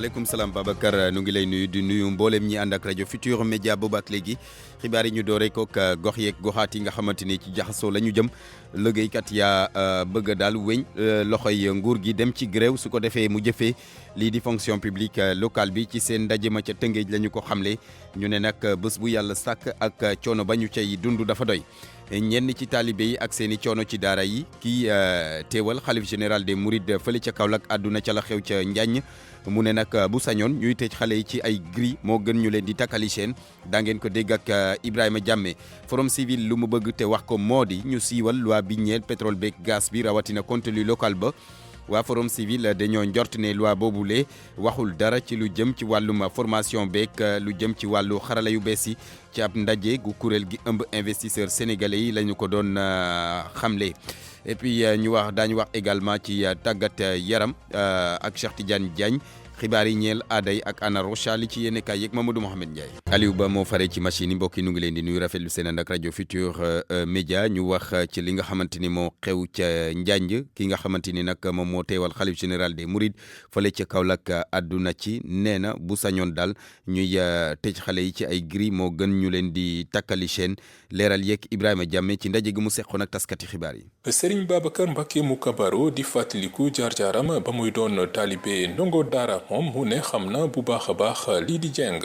maaleykum salaam Babacar nu ngi lay nuyu di nuyu mboolem ñi ànd ak rajo Futur Média boobu ak léegi xibaar yi ñu dooree kook gox yeeg goxaat yi nga xamante ni ci jaxasoo la ñu jëm liggéeykat yaa bëgg daal weñ loxoy nguur gi dem ci grève su ko defee mu jëfee lii di fonction publique locale bi ci seen ndaje ma ca Tëngéej la ñu ko xamle ñu ne nag bés bu yàlla sàkk ak coono ba ñu cay dund dafa doy. ñenn ci taalibe yi ak seen i coono ci daara yi kii teewal xalif général des Mourides fële ca Kaolack àdduna ca la xew ca Njaañ mu ne nag bu sañoon ñuy tëj xale yi ci ay gris moo gën ñu leen di takkali chaîne daa ngeen ko dégg ak Ibrahima Diamé forum civil lu mu bëgg te wax ko moo di ñu siiwal loi bi ñeel pétrole beeg gaz bi rawatina contenu local ba. waa forum civil dañoo njort ne loi boobule waxul dara ci lu jëm ci wàllum formation beeg lu jëm ci wàllu xarala yu bees yi ci ab ndaje gu kuréel gi ëmb investisseurs sénégalais yi la ñu ko doon xamle. et puis daañu wax également ci tàggat yaram ak Cheikh Tidiane Diagne xibaar yi ñeel aaday ak Anna Rocha li ci yéene kaay yeeg Mamadou Mohamed Ndiaye. Aliou Ba moo fare ci machine yi mbokk yi nu ngi leen di nuyu rafetlu seen ànd ak rajo Futur Média ñu wax ci li nga xamante ni moo xew ca Njanj ki nga xamante ni nag moom moo teewal xalif général des Mourides fële ca Kaolack àdduna ci nee na bu sañoon daal ñuy tëj xale yi ci ay gris moo gën ñu leen di takkali chaîne leeral yeeg Ibrahima Diamé ci ndaje gi mu seqoon ak taskati xibaar yi. Serigne Babacar Mbacké mu kabaro di fàttaliku jaar-jaaram ba muy doon taalibe ndongo daara moom mu ne xam na bu baax a baax lii di jàng.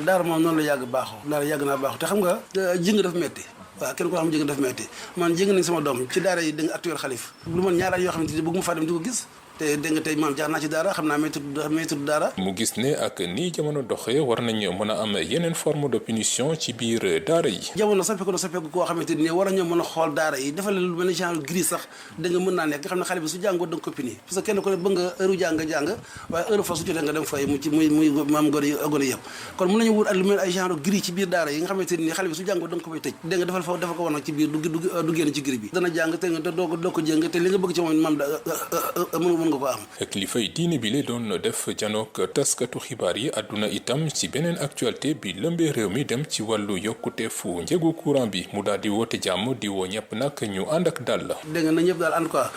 daara moom noonu la yàgg baaxoo daara yàgg naa baaxoo te xam nga jëng dafa metti waaw kenn ko xam jëng dafa metti man jëng nañ sama doom ci daara yi da nga actuel xalif lu man ñaari at yoo xamante ni bëgg ma faa dem di ko gis te dégg nga tey maam jaar naa ci daara xam naa méthode daara. mu gis ne ak nii jamono doxee war nañu mën a am yeneen forme de punition ci biir daara yi. jamono soppeeku koo xamante ni war nañoo mën a xool daara yi dafa leen lu mel ne genre gris sax da nga mën naa nekk nga xam ne xale bi su jàngoo da nga ko puni parce que kenn ko ne bëgg nga heure jàng waaye heure fa su jotee nga dem fay mu ci muy maam gone yëpp kon mën nañu wut ak lu mel ay genre gris ci biir daara yi nga xamante ni xale bi su jàngoo da nga ko fay tëj dégg nga dafa ko war nag ci biir du génn ci gris bi dana jàng te nga doo ko jëng te li nga bëgg ci moom maam mën nga ko am. kilifay diine bi la doon def janook taskatu xibaar yi àdduna itam ci beneen actualité bi lëmbee réew mi dem ci wàllu yokkuteefu njëgu courant bi mu daal di woote jàmm di woo ñëpp nag ñu ànd ak dal la. dégg nga na ñëpp daal en tout cas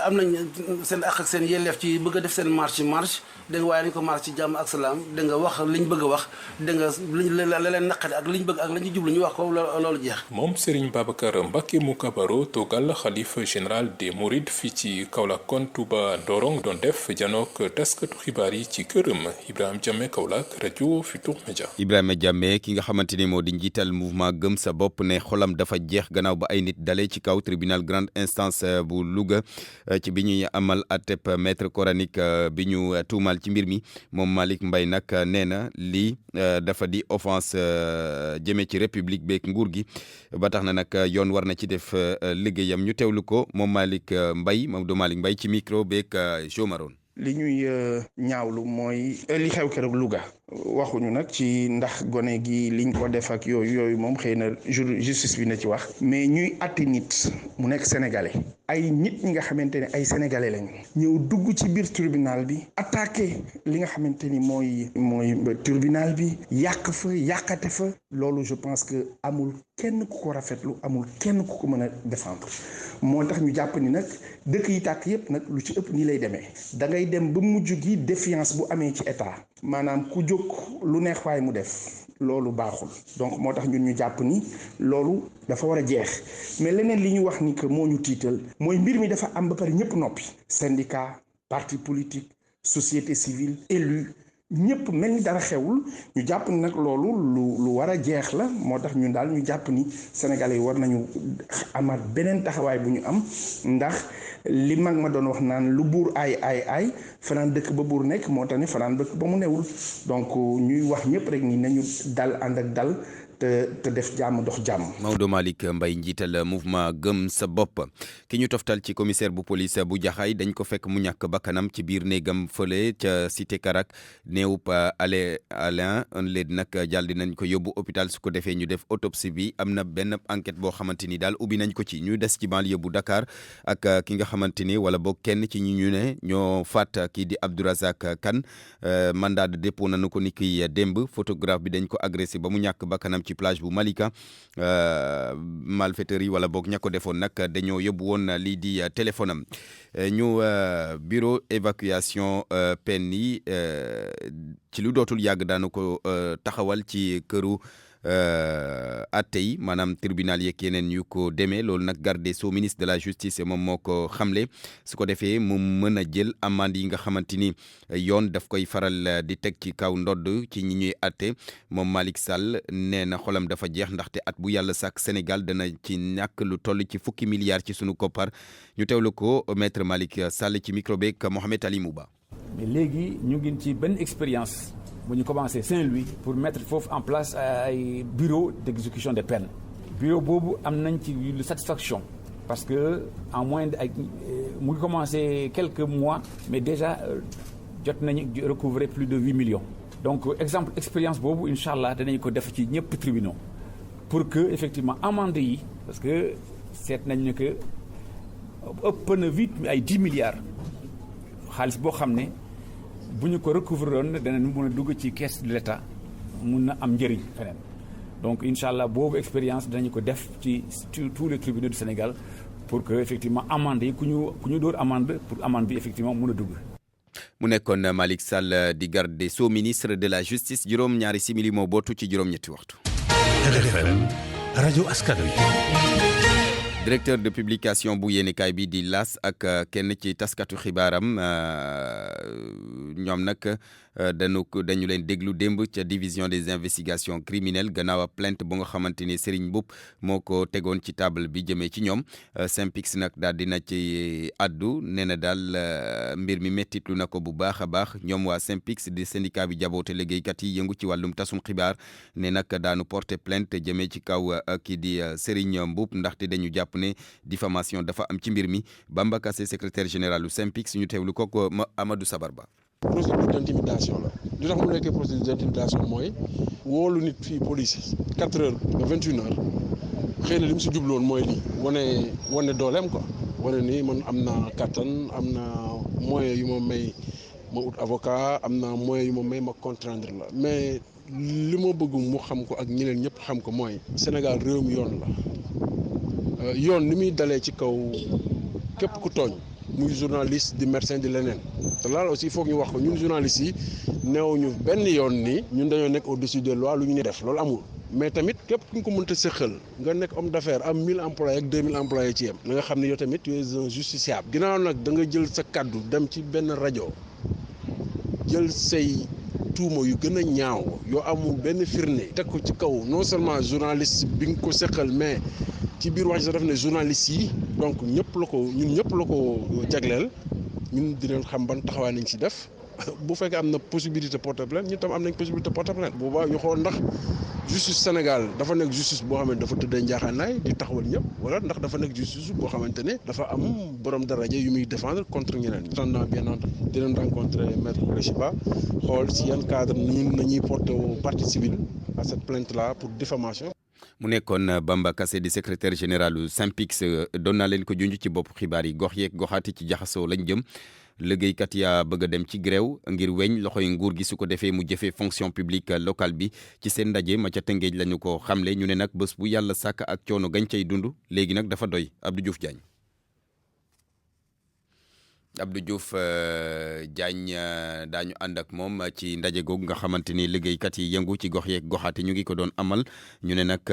am nañ seen àq ak seen yelleef ci bëgg a def seen marche dégg nga waaye nañ ko marche ci jàmm ak salaam dégg nga wax liñ bëgg a wax dégg nga la leen naqari ak liñ bëgg ak la ñu jublu ñu wax ko loolu jeex. moom Serigne Babacar Mbacké mu kabaro toogal xalif général des Mourides fii ci Kaolack kon Touba Ndorong doon def janook taskatu xibaar yi ci këram Ibrahima Diamé Kaolack rajo Futur Média. Ibrahima Diamé ki nga xamante ni moo di njiital mouvement gëm sa bopp ne xolam dafa jeex gannaaw ba ay nit dalee ci kaw tribunal grande instance bu Louga ci bi ñuy amal atep maître coranique bi ñu tuumal ci mbir mi moom Malick Mbaye nag nee na lii dafa di offense jëmee ci république beeg nguur gi ba tax na nag yoon war na ci def liggéeyam ñu teewlu ko moom Malick Mbaye Maodo Malick Mbaye ci micro beeg Jo Maroon. li ñuy ñaawlu mooy li xew keroog Louga waxuñu nag ci ndax gone gi liñ ko def ak yooyu moom xëy na justice bi na ci wax mais ñuy atti nit mu nekk sénégalais ay nit ñi nga xamante ne ay sénégalais lañu ñëw dugg ci biir tribunal bi attaqué li nga xamante ni mooy tribunal bi yàqate fa loolu je pense que amul kenn ku ko rafetlu amul kenn ku ko mën a défendre moo tax ñu jàpp ni nag dëkk yi tàkk yépp nag lu ci ëpp nii lay demee da ngay dem ba mujj gi défiance bu amee ci état maanaam ku jóg lu neex waay mu def loolu baaxul donc moo tax ñun ñu jàpp ni loolu dafa war a jeex mais leneen li ñu wax ni que moo ñu tiital mooy mbir mi dafa am ba pare ñëpp noppi syndicat parti politique société civile élu ñëpp mel ni dara xewul ñu jàpp ni nag loolu lu war a jeex la moo tax ñun daal ñu jàpp ni sénégalais yi war nañu amaat beneen taxawaay bu ñu am ndax li mag ma doon wax naan lu buur ay fanaan dëkk ba buur nekk moo tax ne fanaan dëkk ba mu newul donc ñuy wax ñëpp rek ni nañu dal ànd ak dal te def jàmm dox jàmm. Maodo Malick Mbaye njiital mouvement gëm sa bopp ki ñu toftal ci commissaire bu police bu Jaxaay dañ ko fekk mu ñàkk bakkanam ci biir néegam fële ca cité Karak néewub Alain léegi nag jàll dinañ ko yóbbu hôpital su ko defee ñu def autopsie bi am na benn enquête boo xamante ni daal ubbi nañ ko ci ñu des ci banlieue bu Dakar ak ki nga xamante ni wala boog kenn ci ñu ne ñoo faat kii di Abdourazak Kane mandat de dépôt nañu ko ni ki démb photographe bi dañ ko agressé ba mu ñàkk bakkanam ci ci plage bu Malika malfaiteurs yi wala boog ña ko defoon nag dañoo yóbbu woon lii di téléphone am ñu bureau évacuation peine yi ci lu dootul yàgg daanu ko taxawal ci këru atte yi maanaam tribunal yeeg yeneen yu ko demee loolu nag garde des sceaux ministre de la justice moom moo ko xamle su ko defee mu mën a jël amande yi nga xamante ni yoon daf koy faral di teg ci kaw ndodd ci ñi ñuy atte moom Malick Sall nee na xolam dafa jeex ndaxte at bu yàlla sàkk Sénégal dana ci ñàkk lu toll ci fukki milliards ci sunu koppar ñu teewlu ko maître Malick Sall ci micro beeg Mohamed Ali Mouba. mais léegi ñu ngi ci benn expérience. bu ñu commencé Saint-Louis pour mettre foofu en place ay bureau d'exécution des peines bureau boobu am nañ ci lu satisfaction parce que en moins de ay mu ngi commencé quelques mois mais déjà jot nañu recouvrer plus de 8 millions donc exemple expérience boobu incha allah danañ ko def ci ñëpp tribunaux pour que effectivement amende yi parce que seet nañ ne que ëpp na vite ay 10 milliards xaalis boo xam ne bu ñu ko recouvrer woon danañ mën a dugg ci caisse de l'État mun na am njëriñ feneen donc incha allah boobu expérience danañu ko def ci tous les tribunaux du Sénégal pour que effectivement amende yi ku ñu dóor amende pour amende bi effectivement mun a dugg. mu nekkoon Malick Sall di garde des sceaux ministre de la justice juróom-ñaari simili moo bootu ci juróom-ñetti waxtu. RFM rajo askan wi. directeur de publication bu yéenekaay bi di L'As ak kenn ci taskatu xibaaram ñoom nag dañu leen déglu démb ca division des investigations criminelles gannaaw a plainte bu nga xamante ni Serigne Mboup moo ko tegoon ci table bi jëmee ci ñoom Synpics nag daal dina ci addu nee na daal mbir mi mettitlu na ko bu baax a baax ñoom waa Synpics di syndicat bi jaboote liggéeykat yi yëngu ci wàllum tasum xibaar ne nag daanu porter plainte jëmee ci kaw kii di Serigne Mboup ndaxte dañu jàpp ne diffamation dafa am ci mbir mi Bamba Kassé secrétaire général u Synpics ñu teewlu ko Amadou Sabar Ba. procédure d'intimidation la li tax mu nekkee procédure d'intimidation mooy woolu nit fii police 4 heures ba 21 heures xëy na li mu si jubloon mooy lii wane dooleem quoi wane ni man am naa kattan am naa moyen yu ma may ma ut avocat am naa moyen yu ma may ma contraindre la mais li ma bëgg mu xam ko ak ñeneen ñëpp xam ko mooy Sénégal réew mi yoon la yoon ni muy dalee ci kaw képp ku tooñ muy journaliste di médecin di leneen te laal aussi foog ñu wax ko ñun journalistes yi neewuñu benn yoon ni ñun dañoo nekk au-dessus des lois lu ñu ne def loolu amul mais tamit képp ku ñu ko mënta sëqal nga nekk homme d'affaires am 1000 employés ak 2000 employés ci yem na nga xam ne yow tamit tu es un justiciable ginnaaw nag da nga jël sa kaddu dem ci benn rajo jël say tuuma yu gën a ñaaw yoo amul benn firnde teg ko ci kaw non seulement journaliste bi nga ko sëqal mais ci biir wax ji def ne journaliste yi donc ñun ñëpp la ko jagleel ñun dinañ xam ban taxawaay nañ ci def bu fekkee am na possibilité porter plainte ñun tam am nañ possibilité porter plainte boobaa ñu xool ndax justice Sénégal dafa nekk justice boo xamante dafa tëddee njaaxaanaay di taxawal ñëpp wala ndax dafa nekk justice boo xamante ne dafa am borom daraja yu muy défendre contre ñeneen attendant bien entendu dinañ rencontrer maître Khoureyssi xool si yan cadre ñun nañuy porter partie civile à cette plainte là pour diffamation. mu nekkoon Bamba Kassé di secrétaire général u Synpics doon naa leen ko junj ci bopp xibaar yi gox yeeg goxaati ci jaxasoo lañ jëm liggéeykat yaa bëgg a dem ci grève ngir weñ loxoy nguur gi su ko defee mu jëfee fonction publique locale bi ci seen ndaje ma ca Tëngéej lañu ko xamle ñu ne nag bés bu yàlla sàkk ak coono gañ cay dund léegi nag dafa doy Abdou Diouf Diagne. Abdou Diouf Diagne daañu ànd ak moom ci ndaje googu nga xamante ni liggéeykat yi yëngu ci gox yeeg goxaate ñu ngi ko doon amal ñu ne nag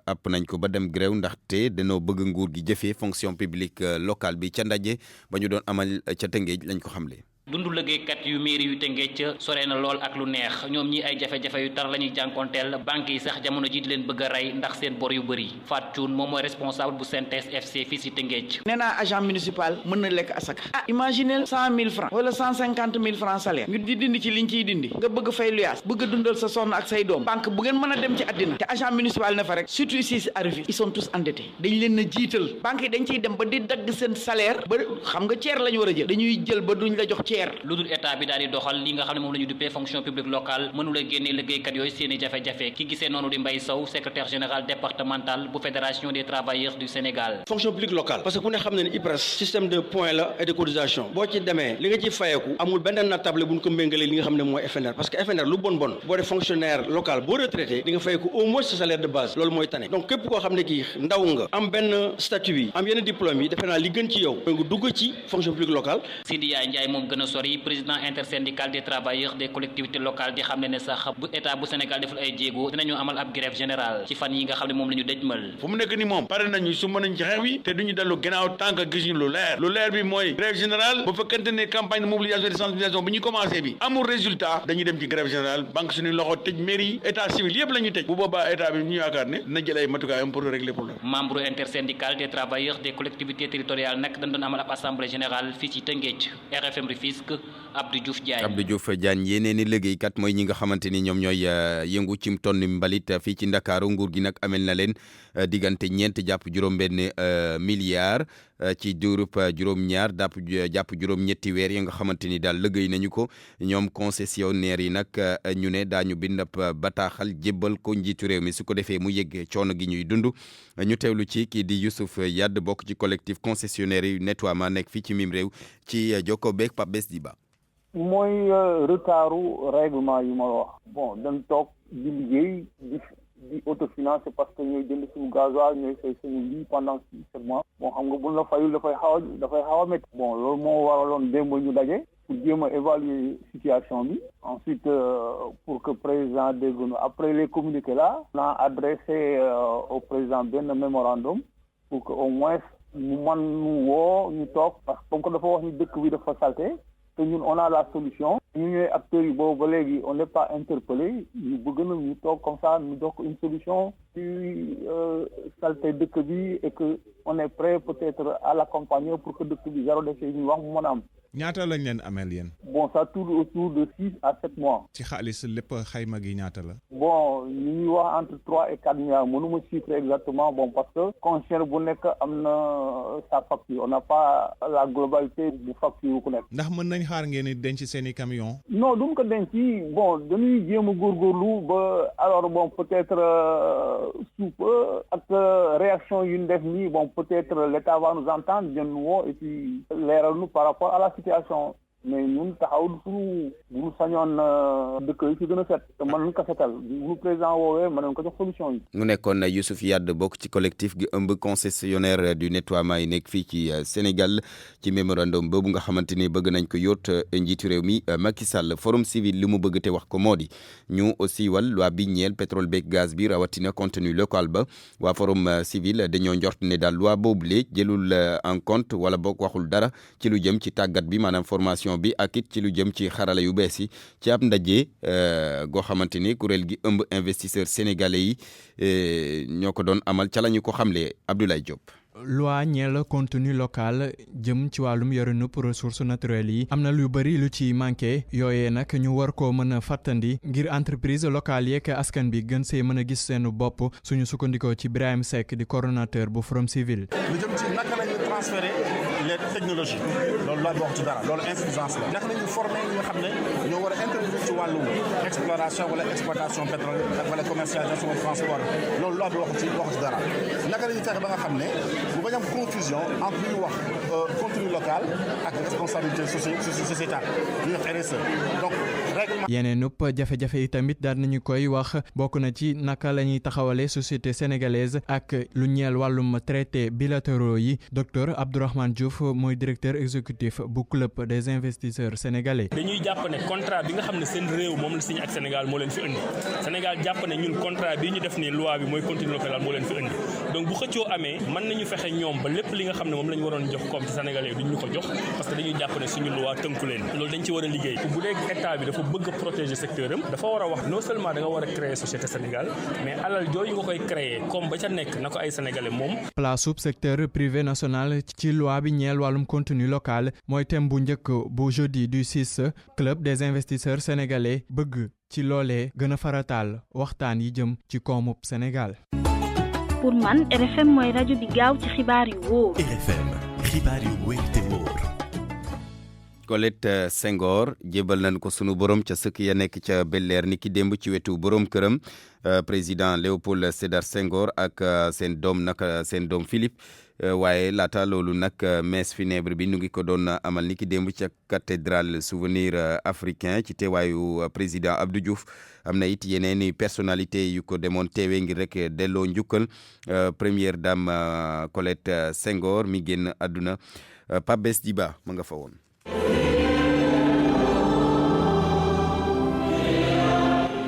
app nañ ko ba dem grève ndaxte dañoo bëgg nguur gi jëfee fonction publique locale bi ca ndaje ba ñu doon amal ca Tëngéej lañ ko xamle. dundu liggéeykat yu mairie yu Tëngéej sore na lool ak lu neex ñoom ñi ay jafe-jafe yu tar la ñuy jànkonteel banque yi sax jamono ji di leen bëgg a rey ndax seen bor yu bëri Fatou Thioune moom mooy responsable bu CNTS FC fii si Tëngéej. nee naa agent municipal mën na lekk asaka imaginez 100 000 francs wala 150 000 francs salaire ñu di dindi ci liñ ciy dindi nga bëgg fay luyaas bëgg a dundal sa soxna ak say doom banque bu ngeen mën a dem ci àddina te agent municipal ne fa rek surtout ici si arrivé ils sont tous endettés dañ leen na jiital banque yi dañ ciy dem ba di dagg seen salaire ba xam nga ceer la ñu war a jël dañuy jël ba duñ la jox ceer cher lu dul état bi daal di doxal li nga xam ne moom la ñu duppee fonction publique locale mënula génne liggéeykat yooyu seeni jafe-jafe ki gisee noonu di Mbaye Sow secrétaire général départemental bu fédération des travailleurs du Sénégal. fonction publique locale parce que ku ne xam ne ne IPRES système de points la et de cotisation boo ci demee li nga ci fayeeku amul benn natable bu ñu ko méngalee li nga xam ne mooy FNR parce que FNR lu bon boo dee fonctionnaire local boo retraité di nga fayeeku au moins sa salaire de base loolu mooy tane donc képp koo xam ne kii ndaw nga am benn statut bi am yenn diplôme yi defe naa li gën ci yow nga dugg ci fonction publique locale. Sidiya Ndiaye moom gën a sori président intersyndical des travailleurs des collectivités locales di xam ne sax bu état bu Sénégal deful ay jéego dinañu amal ab grève générale ci fan yi nga xam ne moom la ñu dëjmal. fu mu nekk ni moom pare nañu su mën nañ ci xeex bi te duñu dellu gannaaw tant que gisuñu lu leer bi mooy grève générale bu fekkente ne campagne de mobilisation et de sensibilisation bi ñu commencé bi amul résultat dañuy dem ci grève générale banque suñu loxo tëj mairie état civil yëpp la ñu tëj bu boobaa état bi ñu yaakaar ne dina jël ay matukaayam pour régler problème. membre intersyndical des travailleurs des collectivités territoriales nag dañ doon amal ab assemblée générale fii ci Tëngéej RFM Rufisque Abdou Diouf Diagne yeneen i liggéeykat mooy ñi nga xamante ni ñoom ñooy yëngu ci tonni mbalit fii ci Ndakaaru nguur gi nag amel na leen diggante ñeent jàpp juróom-benn milliard ci diirub juróom-ñaar jàpp juróom-ñetti weer yi nga xamante ni daal liggéey nañu ko ñoom concessionnaire yi nag ñu ne daañu bind bataaxal jébbal ko njiitu réew mi su ko defee mu yegg coono gi ñuy dund ñu teewlu ci kii di Youssouf Yadd bokk ci collectif concessionnaire yi nettoiement nekk fii ci mim réew ci jokko beeg Pape Bes Diba. mooy retardu règlement yi ma wax bon dañ toog di liggéey di autofinancé parce que ñooy jënd suñu gasoil ñooy fay suñu lii pendant 7 mois bon xam nga buñ la fayul dafay xaw a métti bon loolu moo waraloon démb ñu daje pour jéem a évaluer situation bi ensuite pour que président dégg na après les communiqués là on a adressé au président benn mémorandum pour que au moins mu man nu woo ñu toog parce que comme que dafa wax ni dëkk bi dafa salté te ñun on a la solution ñu ñooy acteurs yi boobu ba léegi on n'est pas interpellé ñu bëgg na ñu toog comme ça ñu jox une solution ci salté dëkk bi et que on est prêt peut-être à l'accompagner pour que dëkk bi zéro déchet ñu wax mu mën a am. ñaata lañ leen ameel yéen. bon ça tourne autour de 6 à 7 mois. ci xaalis lépp xayma gi ñaata la. bon ñu ngi wax entre 3 et 4 milliards mënuma chiffrer exactement bon parce que concessionnaire bu nekk am na sa facture on n'a pas la globalité bu facture ku nekk. ndax mën nañ xaar ngeen di denc seen i camion. non duñ ko denc bon dañuy jéem a góorgóorlu ba alors bon peut-être suuf ak réaction yu ñu def nii bon peut-être l'État va nous entendre jën woo et puis leeral nu par rapport à la situation mais ñun taxaw suñu bu ñu sañoon dëkk yi ci gën a set te mën nañ ko setal bu président woowee mën nañ ko jox solution yi. mu nekkoon Youssouf Yadd bokk ci collectif gi ëmb concessionnaire du nettoiement yi nekk fii ci Sénégal ci mémorandum boobu nga xamante ni bëgg nañ ko yóot njiitu réew mi Macky Sall forum civil li mu bëgg te wax ko moo di ñu aussi wal loi bi ñeel pétrole beeg gaz bi rawatina contenu local ba waa forum civil dañoo njort ne daal loi boobule jëlul en compte wala boog waxul dara ci lu jëm ci tàggat bi maanaam formation bi ak it ci lu jëm ci xarala yu bees yi ci ab ndaje goo xamante ni kuréel gi ëmb investisseurs sénégalais yi ñoo ko doon amal ca la ñu ko xamle Abdoulaye Diop. loi ñeel contenu local jëm ci wàllum yorinu pour ressources naturelles yi am na lu bëri lu ci manqué yooyee nag ñu war koo mën a fàttandi ngir entreprise locale yeeg askan bi gën see mën a gis seen bopp suñu sukkandikoo ci Birahim Seck di coordonnateur bu Forum Civil. lu jëm ci naka la ñuy transférer les technologies loolu loi bi wax ci dara loolu insuffisance la naka la ñuy former ñi nga xam ne ñoo war a intervenir ci wàllu exploration wala exploitation pétrole wala commercialisation wala transport loolu loi bi wax ci dara naka la ñuy fexe ba nga xam ne bu bañ am confusion entre li ñu wax contenu local ak responsabilité sociétale li ñuy wax RSE donc règlement. yeneen upp jafe-jafe yi tamit daal nañu koy wax bokk na ci naka la ñuy taxawale société sénégalaise ak lu ñeel wàllum traité bilatéraux yi docteur Abdourahmane Diouf mooy directeur exécutif bu club des investisseurs sénégalais. dañuy jàpp ne contrat bi nga xam ne seen réew moom la signé ak Sénégal moo leen fi indi Sénégal jàpp ne ñun contrat bi ñu def nii loi bi mooy contenu local moo leen fi indi donc bu xëccoo amee mën nañu fexe ñoom ba lépp li nga xam ne moom la ñu waroon jox comme ci sénégalais duñ ñu ko jox parce que dañuy jàpp ne suñu loi tënku leen loolu dañ ci war a liggéey bu dee état bi dafa bëgg a protéger secteur am dafa war a wax non seulement da nga war a créer société Sénégal mais alal jooju nga koy créer comme ba ca nekk na ko ay sénégalais moom. place sub secteur privé national ci loi bi ñeel wàllum contenu local mooy thème bu njëkk bu jeudi du 6 club des investisseurs sénégalais bëgg ci loolee gën a farataal waxtaan yi jëm ci koomub Sénégal. pour man RFM mooy rajo bi gaaw ci xibaar yu wóor. RFM xibaar yu wóor te wóor. Colette Senghor jébal nañ ko sunu borom ca sëkk ya nekk ca Bel-Air ni ki démb ci wetu borom këram président Léopold Sédar Senghor ak seen doom Philippe waaye laata loolu nag messe funèbre bi nu ngi ko doon amal ni ki démb ca cathédrale souvenir africain ci teewaayu président Abdou Diouf am na it yeneen i personnalité yu ko demoon teewee ngir rek delloo njukkal première dame Colette Senghor mi génn àdduna Pape Bes Diba ma nga fa woon.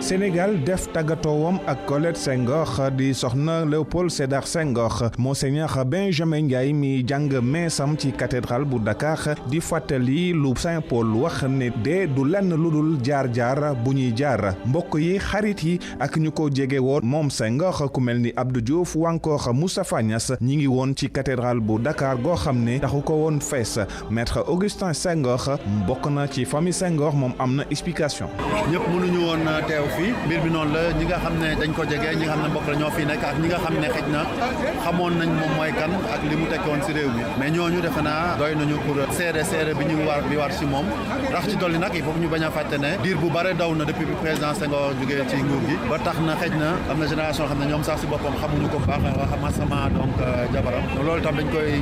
Sénégal def tàggatoowam ak Colette Senghor di soxna Léopold Sédar Senghor Monseigneur Benjamin Ndiaye mi jàng meesam ci cathédrale bu Dakar di fàttali lu Saint Paul wax ne dee du lenn lu dul jaar-jaar bu ñuy jaar mbokk yi xarit yi ak ñu ko jege woon moom Senghor ku mel ni Abdou Diouf wankoor Moustapha Niasse ñi ngi woon ci cathédrale bu Dakar goo xam ne taxu ko woon fees maître Augustin Senghor bokk na ci famille Senghor moom am na explication. ñëpp mënuñu woon teew fii mbir bi noonu la ñi nga xam ne dañ ko jege ñi nga xam ne mbokk la ñoo fi nekk ak ñi nga xam ne xëj na xamoon nañ moom mooy kan ak li mu tekkoon si réew mi mais ñooñu defe naa doy nañu pour seede bi ñu war si moom rax ci dolli nag il faut ñu bañ a fàtte ne diir bu bare daw na depuis bi président Senghor jógee ci nguur gi ba tax na xëj na am na génération xam ne ñoom sax si boppam xamuñu ko bu baax wax sama donc jabaram loolu tam dañ koy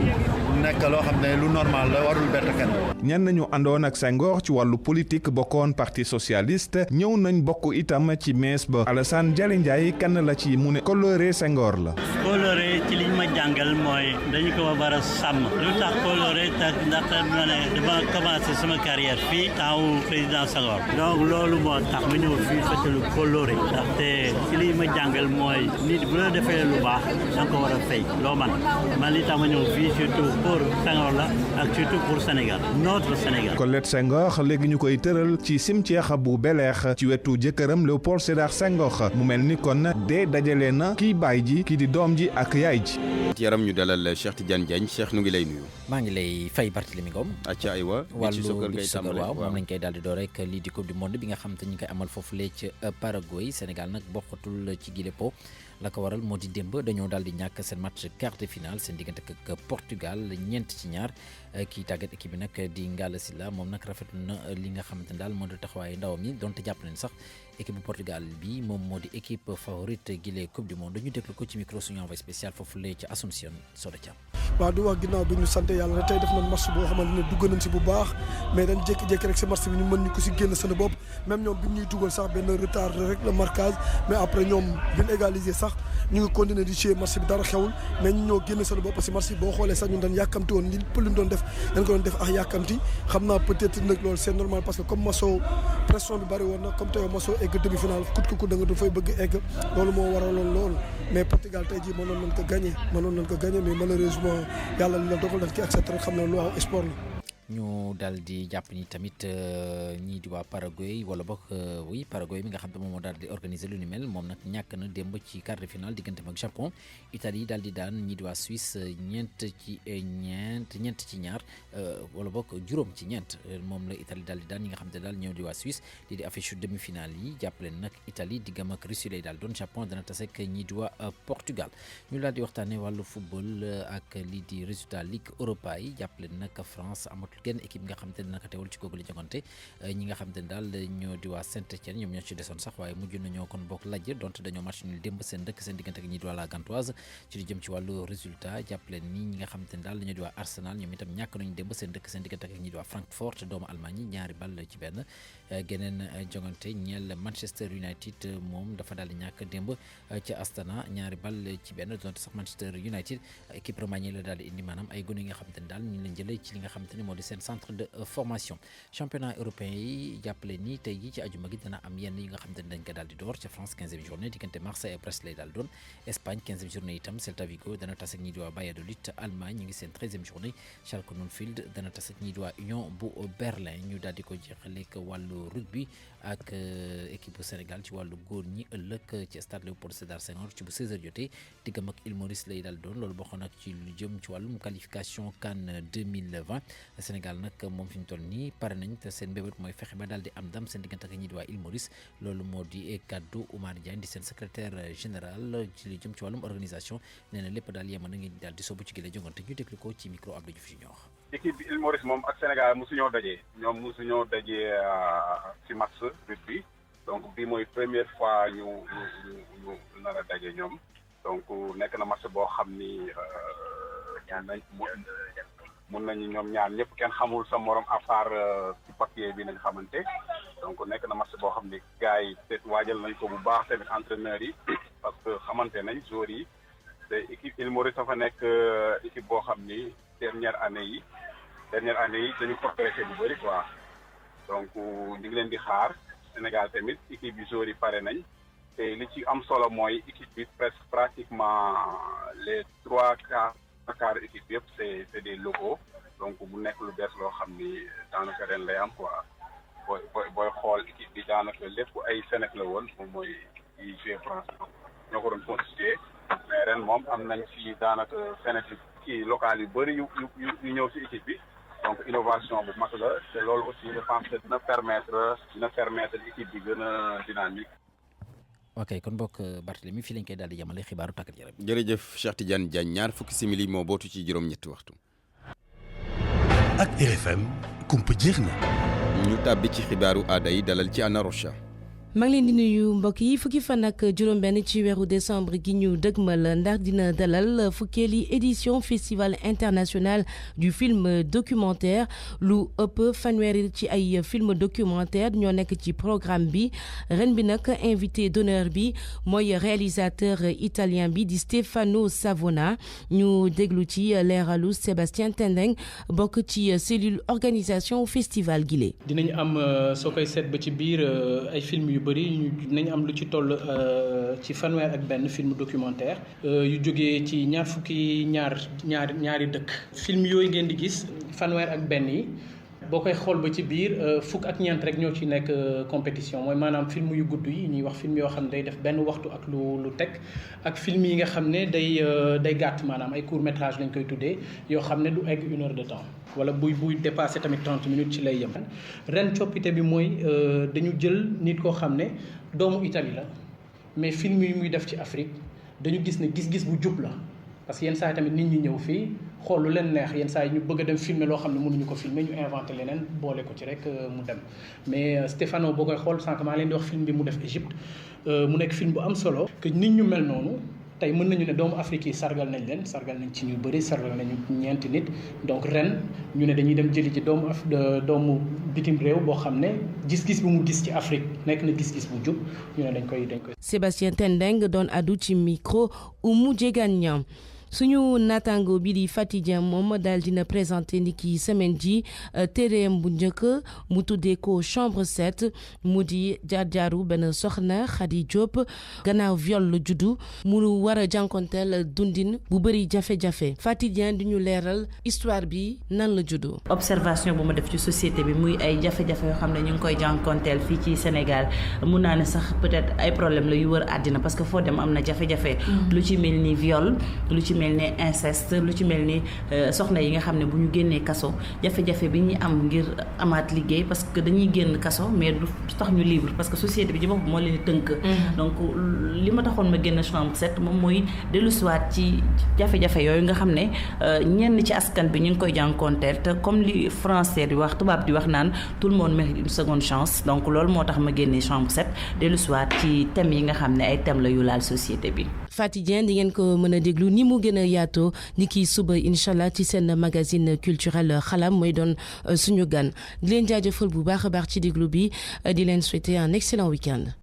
nekk loo xam ne lu normal la warul bett kenn. ñenn ñu àndoon ak Senghor ci wàllu politique bokkoon parti socialiste ñëw nañ bokk itam ci mees ba Alassane Diallo Ndiaye kenn la ci mu ne coloré Senghor la. coloré ci liñ ma jàngal mooy dañu ko war a sàmm lu tax coloré tax ndax ma ne dama commencé sama carrière fii temps président Senghor donc loolu moo tax ma ñëw fii fëtalu coloré ndaxte ci liñ ma jàngal mooy nit bu la defee lu baax da nga ko war a fay loo man li tax ma ñëw fii surtout pour Senghor la ak surtout pour Sénégal notre Sénégal. Colette Senghor léegi ñu koy tëral ci cimetière bu Bel-Air ci wetu jëkkëram Léopold Sédar Senghor mu mel ni kon dee dajale na kii baay ji kii di doom ji ak yaay ji. yaram ñu dalal Cheikh Tidiane Diagne Cheikh nu ngi lay nuyu. maa ngi lay fay Barthélémy Ngom. acca aywa wàllu waaw moom lañ koy daal di door rek lii di coupe du monde bi nga xam te ñu koy amal foofulee ci Paraguay Sénégal nag bokkatul ci gile po la ko waral moo di démb dañoo daal di ñàkk seen match quart de finale seen diggante ak Portugal 4-2 kii tàggat équipe bi nag di Ngalla Sylla moom nag rafetlu na li nga xamante ne daal moo di taxawaayu ndawam yi donte jàpp nañ sax équipe bu Portugal bi moom moo di équipe favorite gile coupe du monde ñu déglu ko ci micro suñu envoyé spécial foofu lee ci Asunción Soda Thiam. waaw di wax ginnaaw bi ñu sant yàlla tey def nañ match boo xamante ne dugg nañ si bu baax mais dañ jékki-jékki rek si match bi ñu mën ñu ko si génn seen bopp même ñoom bi ñuy dugal sax benn retard rek le marquage mais après ñoom bi ñu égaliser sax ñu ngi continuer di jouer match bi dara xewul mais ñu ñoo génn seen bopp si match bi boo xoolee sax ñun dañ yàkkamti woon li ñu doon def dañ ko doon def ak yàkkamti xam naa peut-être nag loolu c'est normal parce que comme maso pression bi bari woon na comme tey maso egg demi-finale kut da nga dafay bëgg egg loolu moo waraloon loolu mais Portugal tey jii mënoon nañ ko gagné mais malheureusement yàlla li la dogal dañ koy accepté rek xam ne lu waaw sport la. ñu daal di jàpp ni tamit ñii di waa Paraguay wala bokk Paraguay mi nga xam ne moom moo daal di organiser lu ni mel moom nag ñàkk na démb ci quart de finale diggante ak Japon Italie daal di daan ñii di waa Suisse ñeent ci ñaar wala bokk juróom ci ñeent moom la Italie daal di daan ñi nga xam ne daal ñëw di waa Suisse di affiche demi-finale yi jàpp leen nag Italie diggam ak Russie lay daal doon Japon dana tase ak ñii di waa Portugal ñu daal di waxtaanee wàllu football ak lii di résultat Ligue Europa yi jàpp leen nag France amatul genn équipe nga xam te ne naka teewul ci googu la jogante ñi nga xam te ne daal ñoo di waa Saint-Étienne ñoom ñoo ci desoon sax waaye mujj nañoo kon bokk lajj donte dañoo match nul démb seen dëkk seen diggante ak ñi di waa la Gantoise ci di jëm ci wàllu résultat jàpp leen ni ñi nga xam te ne daal dañoo di waa Arsenal ñoom itam ñàkk nañu démb seen dëkk seen diggante ak ñi di waa Francfort doomu Allemagne ñaari ball ci benn geneen jogante ñeel Manchester United moom dafa daal di ñàkk démb ci Astana ñaari ball ci benn donte sax Manchester United équipe remaniée la daal di indi maanaam ay gone yi nga xam te ne daal ñu leen jëlee ci li nga xam te ne moo di seen centre de formation championnat européen yi jàppale ni tey jii ci ajuma gi dana am yenn yi nga xam te ne dañ ko daal di door ca France 15e journée diggante Marseille et Brest lay daal doon Espagne 15e journée itam Celta Vigo dana tas ak ñi di waa Valladolid Allemagne ñu ngi seen 13e journée Schalke 04 dana tas ak ñi di waa Union bu Berlin ñu daal di ko jeexale ak wàllu rugby ak équipe bu Sénégal ci wàllu góor ñi ëllëg ci stade Léopold Sédar Senghor ci bu 16h jotee diggam ak Île Maurice lay daal doon loolu bokkoon nag ci lu jëm ci wàllum qualification CAN 2020 Sénégal nag moom fi ñu toll nii pare nañ te seen mbébét mooy fexe ba daal di am ndam seen diggante ak ñi di waa Île Maurice loolu moo di kaddu Oumar Diagne di seen secrétaire général ci lu jëm ci wàllum organisation nee na lépp daal yema na ngi daal di soobu ci gile jongante ñu déglu ko ci micro Abdou Diouf Junior équipe bi Île Maurice moom ak Sénégal mosuñoo dajee ñoom mosuñoo dajee ci match rugby donc bii mooy première fois ñu nar a daje ñoom donc nekk na match boo xam ni mun nañu ñoom ñaar ñëpp kenn xamul sa morom à part ci papier bi nañ xamante donc nekk na match boo xam ni gars yi te waajal nañ ko bu baax tamit entraîneurs yi parce que xamante nañ joueurs yi te équipe Île Maurice dafa nekk équipe boo xam ni dernière année yi dañu progressé bu bëri quoi donc ñu ngi leen di xaar Sénégal tamit équipe bi joueurs yi pare nañ te li ci am solo mooy équipe bi presque pratiquement les 3/4 équipe yëpp c'est des locaux donc bu nekk lu bees loo xam ni daanaka ren lay am quoi booy xool équipe bi daanaka lépp ay Sénégal la woon moom mooy yi joué France ñoo ko doon constitué mais ren moom am nañ ci daanaka Sénégal kii local yu bëri yu ñëw ci équipe bi donc innovation bu mag la te loolu aussi je pense que dina permettre équipe bi gën a dynamique. ok kon bokk Barthélémy fii lañ koy daal di yemale xibaaru tàggat yaram. jërëjëf Cheikh Tidiane Diagne ñaar fukki simili moo bootu ci juróom-ñetti waxtu. ak RFM kumpa jeex na. ñu tàbbi ci xibaaru aada yi dalal ci Anna Rocha. maa ngi leen di nuyu mbokk yi fukki fan ak juróom-benn ci weeru décembre gi ñu dëgmal Ndar dina dalal fukkeeli édition festival international du film documentaire lu ëpp fanweeri ci ay film documentaire ñoo nekk ci programme bi ren bi nag invité d'honneur bi mooy réalisateur italien bi di Stefano Savona ñu déglu ci leeralu Sébastien Tendeng bokk ci cellule organisation festival gile. dinañ am soo koy seet ba ci biir ay film yu bëri nañ am lu ci toll ci fanweer ak benn film documentaire yu jógee ci ñaar fukki ñaari dëkk film yooyu ngeen di gis fanweer ak benn yi boo koy xool ba ci biir fukk ak ñeent rek ñoo ci nekk compétition mooy maanaam film yu gudd yi ñuy wax film yoo xam ne day def benn waxtu ak lu teg ak film yi nga xam ne day gàtt maanaam ay court métrage lañ koy tuddee yoo xam ne du egg 1 heure de temps wala buy dépassé tamit 30 minutes ci lay yem. ren coppite bi mooy dañu jël nit koo xam ne doomu Italie la mais film yi muy def ci Afrique dañu gis ne gis-gis bu jub la parce que yenn saa yi tamit nit ñi ñëw fii xool lu leen neex yenn saa yi ñu bëgg a dem filmer loo xam ne mënuñu ko filmer ñu inventé leneen boole ko ci rek mu dem mais Stefano boo koy xool sànq maa leen di wax film bi mu def Égypte mu nekk film bu am solo que nit ñu mel noonu tey mën nañu ne doomu Afrique yi sargal nañ ci ñu bëri sargal nañu ñeenti nit donc ren ñu ne dañuy dem jëli ci doomu bitim réew boo xam ne gis-gis bu mu gis ci Afrique nekk na gis-gis bu jub ñu ne dañ koy. Sébastien Tendeng doon addu ci micro Oumou Djeganian. suñu naataango bi di Fatidien moom daal dina présenté ni ki semaine ji téereem bu njëkk mu tuddee ko chambre 7 mu di jaar-jaaru benn soxna Khady Diop gannaaw viol lu juddu mu war a jànkonteel dundin bu bëri jafe-jafe Fatidien di ñu leeral histoire bi nan la juddu. observation bu ma def ci société bi muy ay jafe-jafe yoo xam ne ñu ngi koy jànkonteel fii ci Sénégal mun naa ne sax peut-être ay problème la yu wër àddina parce que foo dem am na jafe-jafe. lu ci mel ni viol lu ci mel ni inceste lu ci mel ni soxna yi nga xam ne bu ñu génnee kaso jafe-jafe bi ñuy am ngir amaat liggéey parce que dañuy génn kaso mais du tax ñu libre parce que société bi ci bopp moo leen di tënk. donc li ma taxoon ma génn chambre 7 moom mooy dellusiwaat ci jafe-jafe yooyu nga xam ne ñenn ci askan bi ñu ngi koy jànkoonteel te comme li français di wax tubaab di wax naan tout le monde mérite une seconde chance donc loolu moo tax ma génnee chambre 7 dellusiwaat ci thèmes yi nga xam ne ay thèmes la yu laal société bi. Fatidien di ngeen ko mën a déglu ni mu gën a yaatoo ni ki suba incha allah ci seen magazine culturel xalam mooy doon suñu gan di leen jaajëfal bu baax a baax ci déglu bi di leen souhaiter un excellent week-end.